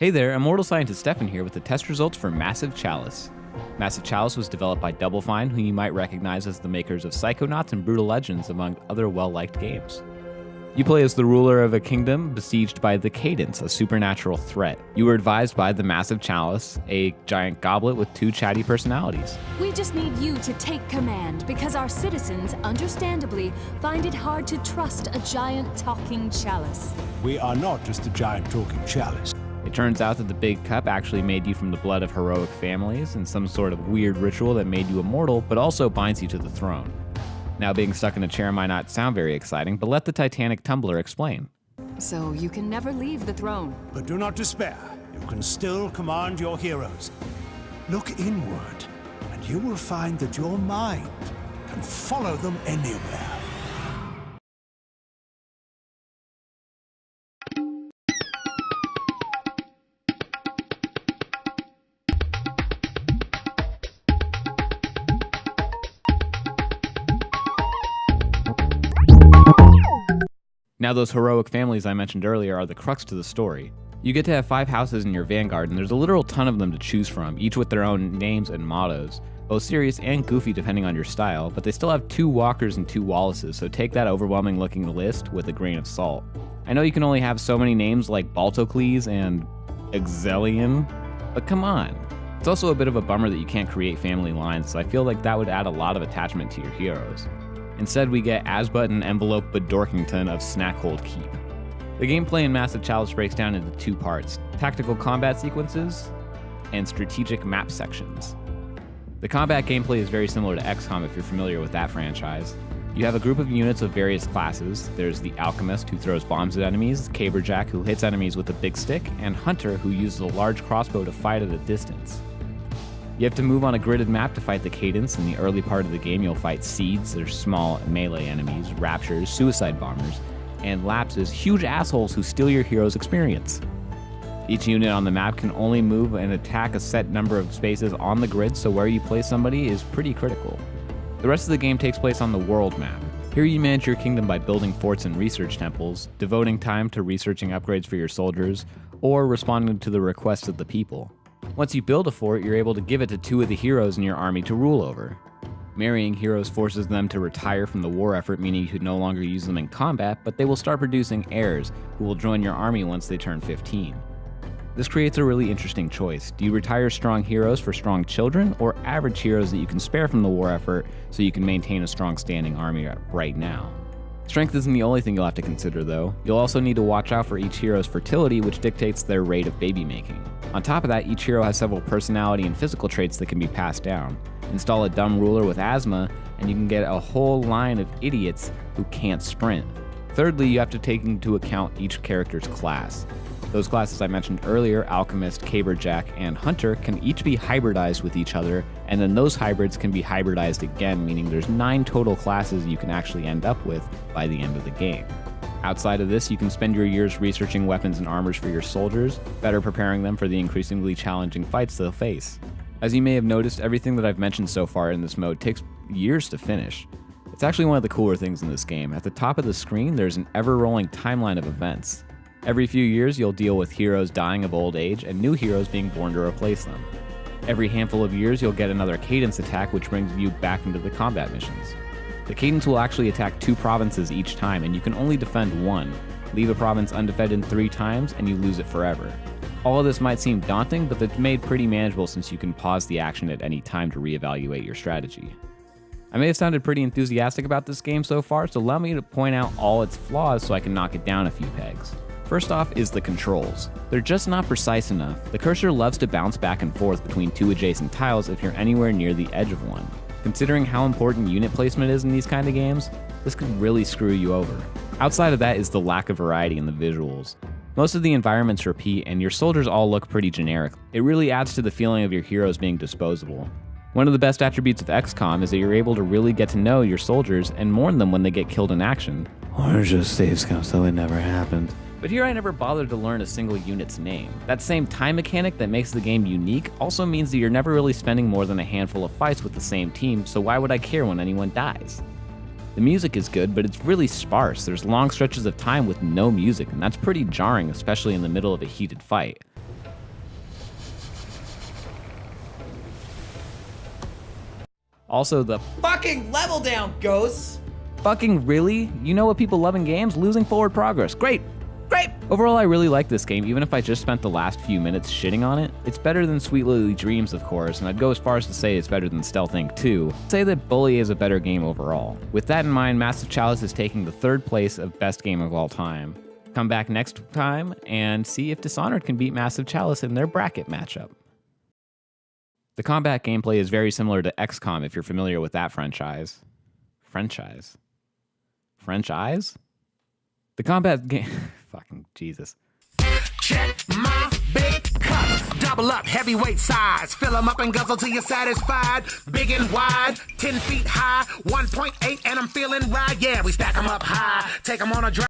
Hey there, Immortal Scientist Stefan here with the test results for Massive Chalice. Massive Chalice was developed by Double Fine, who you might recognize as the makers of Psychonauts and Brutal Legends, among other well-liked games. You play as the ruler of a kingdom besieged by the Cadence, a supernatural threat. You were advised by the Massive Chalice, a giant goblet with two chatty personalities. We just need you to take command because our citizens, understandably, find it hard to trust a giant talking chalice. We are not just a giant talking chalice. It turns out that the big cup actually made you from the blood of heroic families and some sort of weird ritual that made you immortal, but also binds you to the throne. Now, being stuck in a chair might not sound very exciting, but let the Titanic tumbler explain. So you can never leave the throne. But do not despair. You can still command your heroes. Look inward, and you will find that your mind can follow them anywhere. Now, those heroic families I mentioned earlier are the crux to the story. You get to have 5 houses in your vanguard, and there's a literal ton of them to choose from, each with their own names and mottos, both serious and goofy depending on your style, but they still have 2 walkers and 2 Wallaces, so take that overwhelming looking list with a grain of salt. I know you can only have so many names like Baltocles and Exelian, but come on. It's also a bit of a bummer that you can't create family lines, so I feel like that would add a lot of attachment to your heroes. Instead, we get Asbut and Envelope Bedorkington of Snackhold Keep. The gameplay in Massive Chalice breaks down into 2 parts: tactical combat sequences and strategic map sections. The combat gameplay is very similar to XCOM if you're familiar with that franchise. You have a group of units of various classes. There's the Alchemist, who throws bombs at enemies, Caberjack, who hits enemies with a big stick, and Hunter, who uses a large crossbow to fight at a distance. You have to move on a gridded map to fight the Cadence. In the early part of the game, you'll fight Seeds, they're small melee enemies, Raptures, Suicide Bombers, and Lapses, huge assholes who steal your hero's experience. Each unit on the map can only move and attack a set number of spaces on the grid, so where you place somebody is pretty critical. The rest of the game takes place on the world map. Here you manage your kingdom by building forts and research temples, devoting time to researching upgrades for your soldiers, or responding to the requests of the people. Once you build a fort, you're able to give it to 2 of the heroes in your army to rule over. Marrying heroes forces them to retire from the war effort, meaning you could no longer use them in combat, but they will start producing heirs who will join your army once they turn 15. This creates a really interesting choice. Do you retire strong heroes for strong children, or average heroes that you can spare from the war effort so you can maintain a strong standing army right now? Strength isn't the only thing you'll have to consider though. You'll also need to watch out for each hero's fertility, which dictates their rate of baby making. On top of that, each hero has several personality and physical traits that can be passed down. Install a dumb ruler with asthma, and you can get a whole line of idiots who can't sprint. Thirdly, you have to take into account each character's class. Those classes I mentioned earlier, Alchemist, Caberjack, and Hunter, can each be hybridized with each other, and then those hybrids can be hybridized again, meaning there's 9 total classes you can actually end up with by the end of the game. Outside of this, you can spend your years researching weapons and armors for your soldiers, better preparing them for the increasingly challenging fights they'll face. As you may have noticed, everything that I've mentioned so far in this mode takes years to finish. It's actually one of the cooler things in this game. At the top of the screen, there's an ever-rolling timeline of events. Every few years, you'll deal with heroes dying of old age and new heroes being born to replace them. Every handful of years, you'll get another Cadence attack, which brings you back into the combat missions. The Cadence will actually attack 2 provinces each time, and you can only defend 1. Leave a province undefended 3 times, and you lose it forever. All of this might seem daunting, but it's made pretty manageable since you can pause the action at any time to reevaluate your strategy. I may have sounded pretty enthusiastic about this game so far, so allow me to point out all its flaws so I can knock it down a few pegs. First off is the controls. They're just not precise enough. The cursor loves to bounce back and forth between 2 adjacent tiles if you're anywhere near the edge of one. Considering how important unit placement is in these kind of games, this could really screw you over. Outside of that is the lack of variety in the visuals. Most of the environments repeat, and your soldiers all look pretty generic. It really adds to the feeling of your heroes being disposable. One of the best attributes of XCOM is that you're able to really get to know your soldiers and mourn them when they get killed in action. Or just save scum so it never happened. But here I never bothered to learn a single unit's name. That same time mechanic that makes the game unique also means that you're never really spending more than a handful of fights with the same team, so why would I care when anyone dies? The music is good, but it's really sparse. There's long stretches of time with no music, and that's pretty jarring, especially in the middle of a heated fight. Also, the Fucking level down, ghosts! fucking really? You know what people love in games? Losing forward progress. Great! Great! Overall, I really like this game, even if I just spent the last few minutes shitting on it. It's better than Sweet Lily Dreams, of course, and I'd go as far as to say it's better than Stealth Inc. 2. I'd say that Bully is a better game overall. With that in mind, Massive Chalice is taking the 3rd place of best game of all time. Come back next time and see if Dishonored can beat Massive Chalice in their bracket matchup. The combat gameplay is very similar to XCOM if you're familiar with that franchise. Franchise? French eyes? The combat game... Fucking Jesus. Check my big cup. Double up, heavyweight size. Fill them up and guzzle till you're satisfied. Big and wide, 10 feet high, 1.8, and I'm feeling right. Yeah, we stack them up high. Take them on a drive.